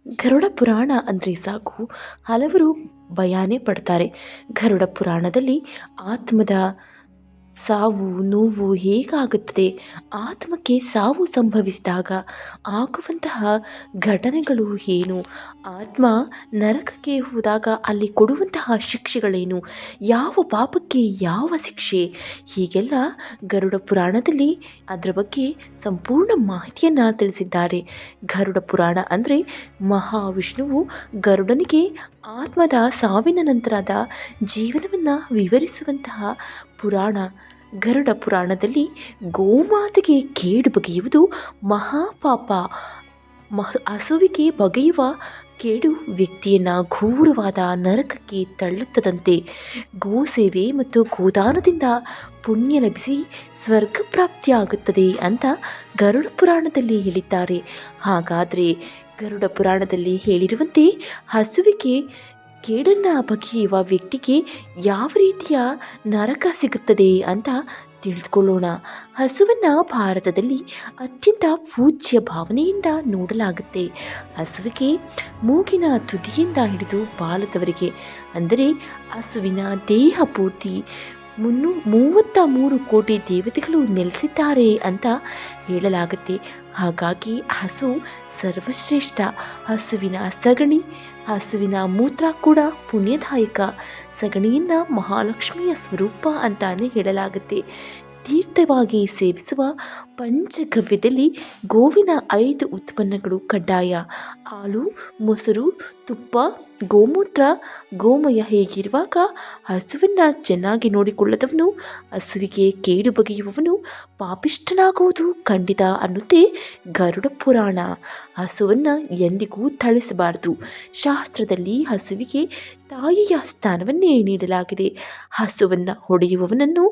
ಗರುಡ ಪುರಾಣ ಅಂದರೆ ಸಾಕು ಹಲವರು ಭಯಾನೇ ಪಡ್ತಾರೆ. ಗರುಡ ಪುರಾಣದಲ್ಲಿ ಆತ್ಮದ ಸಾವು ನೋವು ಹೇಗಾಗುತ್ತದೆ, ಆತ್ಮಕ್ಕೆ ಸಾವು ಸಂಭವಿಸಿದಾಗ ಆಗುವಂತಹ ಘಟನೆಗಳು ಏನು, ಆತ್ಮ ನರಕಕ್ಕೆ ಹೋದಾಗ ಅಲ್ಲಿ ಕೊಡುವಂತಹ ಶಿಕ್ಷೆಗಳೇನು, ಯಾವ ಪಾಪಕ್ಕೆ ಯಾವ ಶಿಕ್ಷೆ, ಹೀಗೆಲ್ಲ ಗರುಡ ಪುರಾಣದಲ್ಲಿ ಅದರ ಬಗ್ಗೆ ಸಂಪೂರ್ಣ ಮಾಹಿತಿಯನ್ನು ತಿಳಿಸಿದ್ದಾರೆ. ಗರುಡ ಪುರಾಣ ಅಂದರೆ ಮಹಾವಿಷ್ಣುವು ಗರುಡನಿಗೆ ಆತ್ಮದ ಸಾವಿನ ನಂತರದ ಜೀವನವನ್ನು ವಿವರಿಸುವಂತಹ ಪುರಾಣ. ಗರುಡ ಪುರಾಣದಲ್ಲಿ ಗೋಮಾತೆಗೆ ಕೇಡು ಬಗೆಯುವುದು ಮಹಾಪಾಪ. ಹಸುವಿಗೆ ಬಗೆಯುವ ಕೇಡು ವ್ಯಕ್ತಿಯನ್ನು ಘೋರವಾದ ನರಕಕ್ಕೆ ತಳ್ಳುತ್ತದಂತೆ. ಗೋಸೇವೆ ಮತ್ತು ಗೋದಾನದಿಂದ ಪುಣ್ಯ ಲಭಿಸಿ ಸ್ವರ್ಗ ಪ್ರಾಪ್ತಿಯಾಗುತ್ತದೆ ಅಂತ ಗರುಡ ಪುರಾಣದಲ್ಲಿ ಹೇಳಿದ್ದಾರೆ. ಹಾಗಾದರೆ ಗರುಡ ಪುರಾಣದಲ್ಲಿ ಹೇಳಿರುವಂತೆ ಹಸುವಿಗೆ ಕೇಡನ್ನು ಬಗೆಯುವ ವ್ಯಕ್ತಿಗೆ ಯಾವ ರೀತಿಯ ನರಕ ಸಿಗುತ್ತದೆ ಅಂತ ತಿಳಿದುಕೊಳ್ಳೋಣ. ಹಸುವನ್ನು ಭಾರತದಲ್ಲಿ ಅತ್ಯಂತ ಪೂಜ್ಯ ಭಾವನೆಯಿಂದ ನೋಡಲಾಗುತ್ತೆ. ಹಸುವಿಗೆ ಮೂಗಿನ ತುದಿಯಿಂದ ಹಿಡಿದು ಬಾಲದವರೆಗೆ, ಅಂದರೆ ಹಸುವಿನ ದೇಹ ಪೂರ್ತಿ 33 ಕೋಟಿ ದೇವತೆಗಳು ನೆಲೆಸಿದ್ದಾರೆ ಅಂತ ಹೇಳಲಾಗುತ್ತೆ. ಹಾಗಾಗಿ ಹಸು ಸರ್ವಶ್ರೇಷ್ಠ. ಹಸುವಿನ ಸಗಣಿ, ಹಸುವಿನ ಮೂತ್ರ ಕೂಡ ಪುಣ್ಯದಾಯಕ. ಸಗಣಿಯನ್ನು ಮಹಾಲಕ್ಷ್ಮಿಯ ಸ್ವರೂಪ ಅಂತಾನೆ ಹೇಳಲಾಗುತ್ತೆ. ತೀರ್ಥವಾಗಿ ಸೇವಿಸುವ ಪಂಚಗವ್ಯದಲ್ಲಿ ಗೋವಿನ 5 ಉತ್ಪನ್ನಗಳು ಕಡ್ಡಾಯ. ಹಾಲು, ಮೊಸರು, ತುಪ್ಪ, ಗೋಮೂತ್ರ, ಗೋಮಯ ಹೇಗಿರುವಾಗ ಹಸುವನ್ನು ಚೆನ್ನಾಗಿ ನೋಡಿಕೊಳ್ಳದವನು, ಹಸುವಿಗೆ ಕೇಡು ಬಗೆಯುವವನು ಪಾಪಿಷ್ಠನಾಗುವುದು ಖಂಡಿತ ಅನ್ನುತ್ತೆ ಗರುಡ ಪುರಾಣ. ಹಸುವನ್ನು ಎಂದಿಗೂ ಥಳಿಸಬಾರದು. ಶಾಸ್ತ್ರದಲ್ಲಿ ಹಸುವಿಗೆ ತಾಯಿಯ ಸ್ಥಾನವನ್ನೇ ನೀಡಲಾಗಿದೆ. ಹಸುವನ್ನು ಹೊಡೆಯುವವನನ್ನು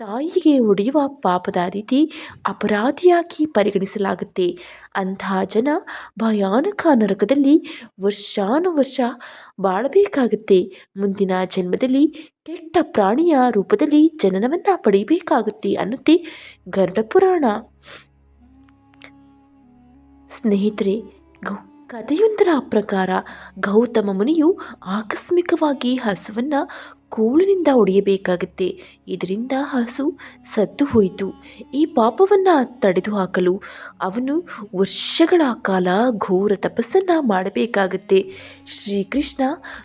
ತಾಯಿಗೆ ಹೊಡೆಯುವ ಪಾಪದ ರೀತಿ ಅಪರಾಧಿಯಾಗಿ ಪರಿಗಣಿಸಲಾಗುತ್ತೆ. ಅಂತಹ ಜನ ಭಯಾನಕ ನರಕದಲ್ಲಿ ವರ್ಷಾನುವರ್ಷ ಬಾಳಬೇಕಾಗುತ್ತೆ. ಮುಂದಿನ ಜನ್ಮದಲ್ಲಿ ಕೆಟ್ಟ ಪ್ರಾಣಿಯ ರೂಪದಲ್ಲಿ ಜನನವನ್ನು ಪಡೆಯಬೇಕಾಗುತ್ತೆ ಅನ್ನುತ್ತೆ ಗರುಡ ಪುರಾಣ. ಸ್ನೇಹಿತರೆ, ಕಥೆಯೊಂದರ ಪ್ರಕಾರ ಗೌತಮ ಮುನಿಯು ಆಕಸ್ಮಿಕವಾಗಿ ಹಸುವನ್ನು ಕೋಲಿನಿಂದ ಹೊಡೆಯಬೇಕಾಗುತ್ತೆ. ಇದರಿಂದ ಹಸು ಸತ್ತು ಹೋಯಿತು. ಈ ಪಾಪವನ್ನು ತಡೆದುಹಾಕಲು ಅವನು ವರ್ಷಗಳ ಕಾಲ ಘೋರ ತಪಸ್ಸನ್ನು ಮಾಡಬೇಕಾಗುತ್ತೆ. ಶ್ರೀಕೃಷ್ಣ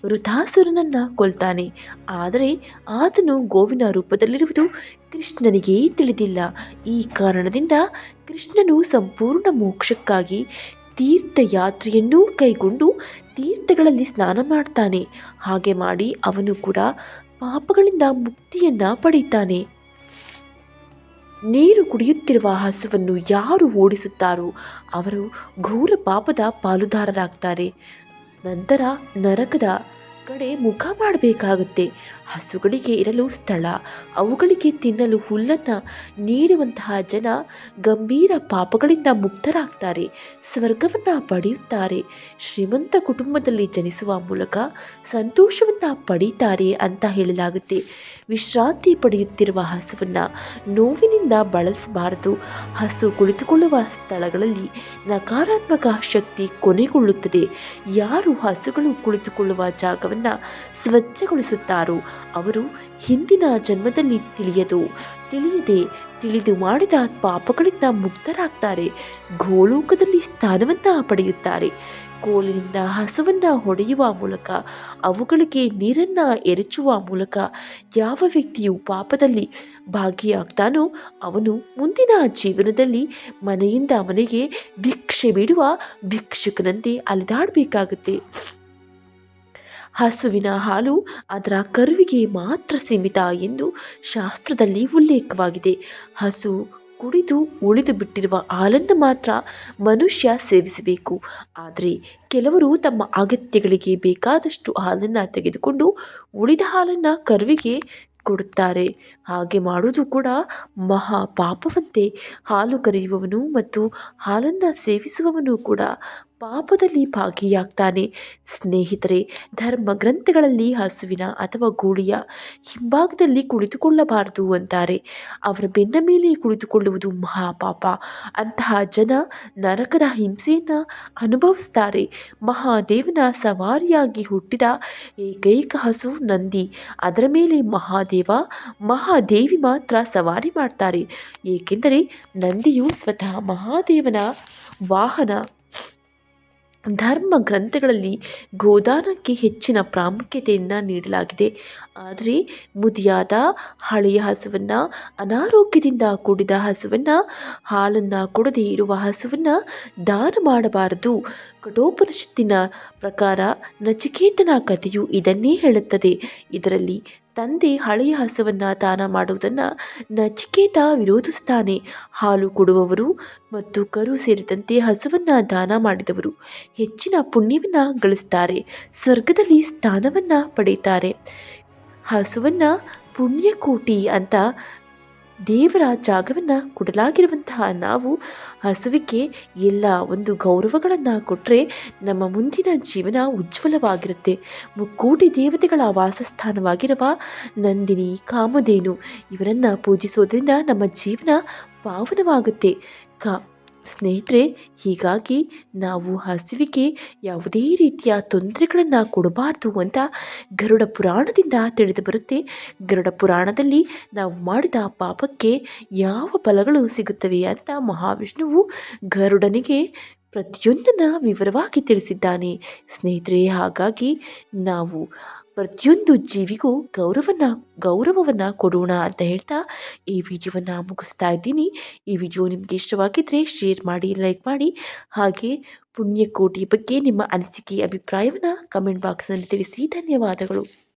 ವೃತಾಸುರನನ್ನು ಕೊಲ್ತಾನೆ. ಆದರೆ ಆತನು ಗೋವಿನ ರೂಪದಲ್ಲಿರುವುದು ಕೃಷ್ಣನಿಗೆ ತಿಳಿದಿಲ್ಲ. ಈ ಕಾರಣದಿಂದ ಕೃಷ್ಣನು ಸಂಪೂರ್ಣ ಮೋಕ್ಷಕ್ಕಾಗಿ ತೀರ್ಥಯಾತ್ರೆಯನ್ನೂ ಕೈಗೊಂಡು ತೀರ್ಥಗಳಲ್ಲಿ ಸ್ನಾನ ಮಾಡ್ತಾನೆ. ಹಾಗೆ ಮಾಡಿ ಅವನು ಕೂಡ ಪಾಪಗಳಿಂದ ಮುಕ್ತಿಯನ್ನು ಪಡೆಯುತ್ತಾನೆ. ನೀರು ಕುಡಿಯುತ್ತಿರುವ ಹಸುವನ್ನು ಯಾರು ಓಡಿಸುತ್ತಾರೋ ಅವರು ಘೋರ ಪಾಪದ ಪಾಲುದಾರರಾಗ್ತಾರೆ. ನಂತರ ನರಕದ ಕಡೆ ಮುಖ ಮಾಡಬೇಕಾಗುತ್ತೆ. ಹಸುಗಳಿಗೆ ಇರಲು ಸ್ಥಳ, ಅವುಗಳಿಗೆ ತಿನ್ನಲು ಹುಲ್ಲನ್ನು ನೀಡುವಂತಹ ಜನ ಗಂಭೀರ ಪಾಪಗಳಿಂದ ಮುಕ್ತರಾಗ್ತಾರೆ, ಸ್ವರ್ಗವನ್ನು ಪಡೆಯುತ್ತಾರೆ, ಶ್ರೀಮಂತ ಕುಟುಂಬದಲ್ಲಿ ಜನಿಸುವ ಮೂಲಕ ಸಂತೋಷವನ್ನು ಪಡೆಯುತ್ತಾರೆ ಅಂತ ಹೇಳಲಾಗುತ್ತೆ. ವಿಶ್ರಾಂತಿ ಪಡೆಯುತ್ತಿರುವ ಹಸುವನ್ನು ನೋವಿನಿಂದ ಬಳಸಬಾರದು. ಹಸು ಕುಳಿತುಕೊಳ್ಳುವ ಸ್ಥಳಗಳಲ್ಲಿ ನಕಾರಾತ್ಮಕ ಶಕ್ತಿ ಕೊನೆಗೊಳ್ಳುತ್ತದೆ. ಯಾರು ಹಸುಗಳು ಕುಳಿತುಕೊಳ್ಳುವ ಜಾಗವನ್ನು ಸ್ವಚ್ಛಗೊಳಿಸುತ್ತಾರೋ ಅವರು ಹಿಂದಿನ ಜನ್ಮದಲ್ಲಿ ತಿಳಿದು ಮಾಡಿದ ಪಾಪಗಳಿಂದ ಮುಕ್ತರಾಗ್ತಾರೆ, ಗೋಲೋಕದಲ್ಲಿ ಸ್ಥಾನವನ್ನು ಪಡೆಯುತ್ತಾರೆ. ಕೋಲಿನಿಂದ ಹಸುವನ್ನು ಹೊಡೆಯುವ ಮೂಲಕ, ಅವುಗಳಿಗೆ ನೀರನ್ನು ಎರಚುವ ಮೂಲಕ ಯಾವ ವ್ಯಕ್ತಿಯು ಪಾಪದಲ್ಲಿ ಭಾಗಿಯಾಗ್ತಾನೋ ಅವನು ಮುಂದಿನ ಜೀವನದಲ್ಲಿ ಮನೆಯಿಂದ ಮನೆಗೆ ಭಿಕ್ಷೆ ಬಿಡುವ ಭಿಕ್ಷುಕನಂತೆ ಅಲೆದಾಡಬೇಕಾಗುತ್ತೆ. ಹಸುವಿನ ಹಾಲು ಅದರ ಕರುವಿಗೆ ಮಾತ್ರ ಸೀಮಿತ ಎಂದು ಶಾಸ್ತ್ರದಲ್ಲಿ ಉಲ್ಲೇಖವಾಗಿದೆ. ಹಸು ಕುಡಿದು ಉಳಿದು ಬಿಟ್ಟಿರುವ ಹಾಲನ್ನು ಮಾತ್ರ ಮನುಷ್ಯ ಸೇವಿಸಬೇಕು. ಆದರೆ ಕೆಲವರು ತಮ್ಮ ಅಗತ್ಯಗಳಿಗೆ ಬೇಕಾದಷ್ಟು ಹಾಲನ್ನು ತೆಗೆದುಕೊಂಡು ಉಳಿದ ಹಾಲನ್ನು ಕರುವಿಗೆ ಕೊಡುತ್ತಾರೆ. ಹಾಗೆ ಮಾಡುವುದು ಕೂಡ ಮಹಾ ಪಾಪವಂತೆ. ಹಾಲು ಕರೆಯುವವನು ಮತ್ತು ಹಾಲನ್ನು ಸೇವಿಸುವವನು ಕೂಡ ಪಾಪದಲ್ಲಿ ಭಾಗಿಯಾಗ್ತಾನೆ. ಸ್ನೇಹಿತರೆ, ಧರ್ಮ ಗ್ರಂಥಗಳಲ್ಲಿ ಹಸುವಿನ ಅಥವಾ ಗೂಳಿಯ ಹಿಂಭಾಗದಲ್ಲಿ ಕುಳಿತುಕೊಳ್ಳಬಾರದು ಅಂತಾರೆ. ಅವರ ಬೆನ್ನ ಮೇಲೆ ಕುಳಿತುಕೊಳ್ಳುವುದು ಮಹಾಪಾಪ. ಅಂತಹ ಜನ ನರಕದ ಹಿಂಸೆಯನ್ನು ಅನುಭವಿಸ್ತಾರೆ. ಮಹಾದೇವನ ಸವಾರಿಯಾಗಿ ಹುಟ್ಟಿದ ಏಕೈಕ ಹಸು ನಂದಿ. ಅದರ ಮೇಲೆ ಮಹಾದೇವಿ ಮಾತ್ರ ಸವಾರಿ ಮಾಡ್ತಾರೆ. ಏಕೆಂದರೆ ನಂದಿಯು ಸ್ವತಃ ಮಹಾದೇವನ ವಾಹನ. ಧರ್ಮ ಗ್ರಂಥಗಳಲ್ಲಿ ಗೋದಾನಕ್ಕೆ ಹೆಚ್ಚಿನ ಪ್ರಾಮುಖ್ಯತೆಯನ್ನು ನೀಡಲಾಗಿದೆ. ಆದರೆ ಮುದಿಯಾದ ಹಳೆಯ ಹಸುವನ್ನು, ಅನಾರೋಗ್ಯದಿಂದ ಕೂಡಿದ ಹಸುವನ್ನು, ಹಾಲನ್ನು ಕೊಡದೇ ಇರುವ ಹಸುವನ್ನು ದಾನ ಮಾಡಬಾರದು. ಕಠೋಪನಿಷತ್ತಿನ ಪ್ರಕಾರ ನಚಿಕೇತನ ಕಥೆಯು ಇದನ್ನೇ ಹೇಳುತ್ತದೆ. ಇದರಲ್ಲಿ ತಂದೆ ಹಳೆಯ ಹಸುವನ್ನು ದಾನ ಮಾಡುವುದನ್ನು ನಚಿಕೇತ ವಿರೋಧಿಸ್ತಾನೆ. ಹಾಲು ಕೊಡುವವರು ಮತ್ತು ಕರು ಸೇರಿದಂತೆ ಹಸುವನ್ನು ದಾನ ಮಾಡಿದವರು ಹೆಚ್ಚಿನ ಪುಣ್ಯವನ್ನು ಗಳಿಸ್ತಾರೆ, ಸ್ವರ್ಗದಲ್ಲಿ ಸ್ಥಾನವನ್ನು ಪಡೆಯುತ್ತಾರೆ. ಹಸುವನ್ನು ಪುಣ್ಯಕೋಟಿ ಅಂತ ದೇವರ ಜಾಗವನ್ನು ಕೊಡಲಾಗಿರುವಂತಹ ನಾವು ಹಸುವಿಗೆ ಎಲ್ಲ ಒಂದು ಗೌರವಗಳನ್ನು ಕೊಟ್ಟರೆ ನಮ್ಮ ಮುಂದಿನ ಜೀವನ ಉಜ್ವಲವಾಗಿರುತ್ತೆ. ಮುಕ್ಕೋಟಿ ದೇವತೆಗಳ ವಾಸಸ್ಥಾನವಾಗಿರುವ ನಂದಿನಿ, ಕಾಮಧೇನು ಇವರನ್ನು ಪೂಜಿಸೋದ್ರಿಂದ ನಮ್ಮ ಜೀವನ ಪಾವನವಾಗುತ್ತೆ. ಸ್ನೇಹಿತರೆ, ಹೀಗಾಗಿ ನಾವು ಹಸುವಿಗೆ ಯಾವುದೇ ರೀತಿಯ ತೊಂದರೆಗಳನ್ನು ಕೊಡಬಾರ್ದು ಅಂತ ಗರುಡ ಪುರಾಣದಿಂದ ತಿಳಿದು ಬರುತ್ತೆ. ಗರುಡ ಪುರಾಣದಲ್ಲಿ ನಾವು ಮಾಡಿದ ಪಾಪಕ್ಕೆ ಯಾವ ಫಲಗಳು ಸಿಗುತ್ತವೆ ಅಂತ ಮಹಾವಿಷ್ಣುವು ಗರುಡನಿಗೆ ಪ್ರತಿಯೊಂದನ್ನು ವಿವರವಾಗಿ ತಿಳಿಸಿದ್ದಾನೆ. ಸ್ನೇಹಿತರೆ, ಹಾಗಾಗಿ ನಾವು ಪ್ರತಿಯೊಂದು ಜೀವಿಗೂ ಗೌರವವನ್ನು ಕೊಡೋಣ ಅಂತ ಹೇಳ್ತಾ ಈ ವಿಡಿಯೋವನ್ನು ಮುಗಿಸ್ತಾ ಇದ್ದೀನಿ. ಈ ವಿಡಿಯೋ ನಿಮಗೆ ಇಷ್ಟವಾಗಿದ್ದರೆ ಶೇರ್ ಮಾಡಿ, ಲೈಕ್ ಮಾಡಿ. ಹಾಗೆ ಪುಣ್ಯಕೋಟಿ ಬಗ್ಗೆ ನಿಮ್ಮ ಅನಿಸಿಕೆ, ಅಭಿಪ್ರಾಯವನ್ನು ಕಮೆಂಟ್ ಬಾಕ್ಸ್ನಲ್ಲಿ ತಿಳಿಸಿ. ಧನ್ಯವಾದಗಳು.